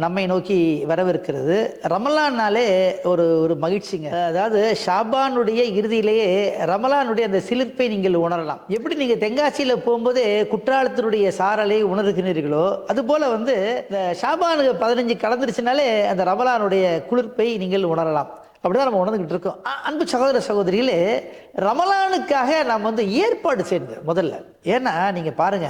நம்மை நோக்கி வரவிருக்கிறது. ரமலான்னாலே ஒரு ஒரு மகிழ்ச்சிங்க. அதாவது ஷாபானுடைய இறுதியிலேயே ரமலானுடைய அந்த சிலிர்ப்பை நீங்கள் உணரலாம். எப்படி நீங்க தென்காசியில போகும்போதே குற்றாலத்தினுடைய சாரலை உணர்கிறீர்களோ, அதுபோல வந்து இந்த ஷாபானுக்கு 15 கலந்துருச்சுனாலே அந்த ரமலானுடைய குளிர்ப்பை நீங்கள் உணரலாம். அப்படிதான் நம்ம உணர்ந்துகிட்டு இருக்கோம். அன்பு சகோதர சகோதரிகளே, ரமலானுக்காக நாம் வந்து ஏற்பாடு செய்யணும் முதல்ல. ஏன்னா நீங்க பாருங்க,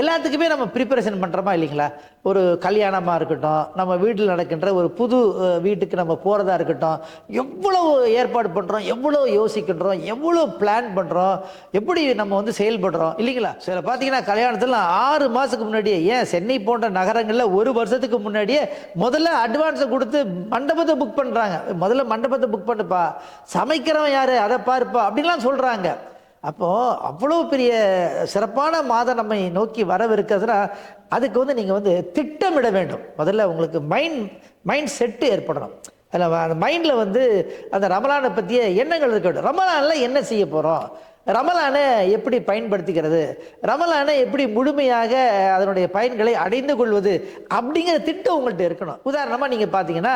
எல்லாத்துக்குமே நம்ம ப்ரிப்பரேஷன் பண்றோமா இல்லைங்களா? ஒரு கல்யாணமா இருக்கட்டும், நம்ம வீட்டில் நடக்கின்ற ஒரு புது வீட்டுக்கு நம்ம போறதா இருக்கட்டும், எவ்வளவு ஏற்பாடு பண்றோம், எவ்வளவு யோசிக்கின்றோம், எவ்வளவு பிளான் பண்றோம், எப்படி நம்ம வந்து செயல்படுறோம் இல்லைங்களா? சில பார்த்தீங்கன்னா கல்யாணத்துல 6 மாசத்துக்கு முன்னாடியே, ஏன் சென்னை போன்ற நகரங்கள்ல 1 வருஷத்துக்கு முன்னாடியே முதல்ல அட்வான்ஸை கொடுத்து மண்டபத்தை புக் பண்றாங்க. முதல்ல மண்டபத்தை புக் பண்ணுப்பா, சமைக்கிறவன் யாரு அதை பாருப்பா அப்படின்லாம் சொல்றாங்க. அப்போ அவ்வளோ பெரிய சிறப்பான மாதம் நம்மை நோக்கி வரவிருக்கிறதுனா, அதுக்கு வந்து நீங்க வந்து திட்டமிட வேண்டும். முதல்ல உங்களுக்கு மைண்ட் செட்டு ஏற்படணும். அதில் அந்த மைண்டில் வந்து அந்த ரமலானை பற்றிய எண்ணங்கள் இருக்கட்டும். ரமலானில் என்ன செய்ய போகிறோம், ரமலானை எப்படி பயன்படுத்திக்கிறது, ரமலானை எப்படி முழுமையாக அதனுடைய பயன்களை அடைந்து கொள்வது அப்படிங்கிற திட்டம் உங்கள்கிட்ட இருக்கணும். உதாரணமாக நீங்கள் பார்த்தீங்கன்னா,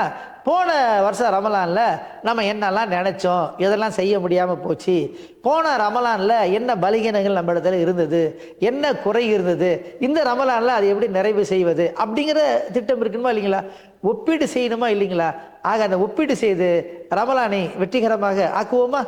போன வருஷம் ரமலானில் நம்ம என்னெல்லாம் நினச்சோம், எதெல்லாம் செய்ய முடியாமல் போச்சு, போன ரமலானில் என்ன பலகீனங்கள் நம்ம இடத்துல இருந்தது, என்ன குறை இருந்தது, இந்த ரமலானில் அதை எப்படி நிறைவு செய்வது அப்படிங்கிற திட்டம் இருக்கணுமா இல்லைங்களா? ஒப்பீடு செய்யணுமா இல்லைங்களா? ஆக அந்த ஒப்பீடு செய்து ரமலானை வெற்றிகரமாக ஆக்குவோமா?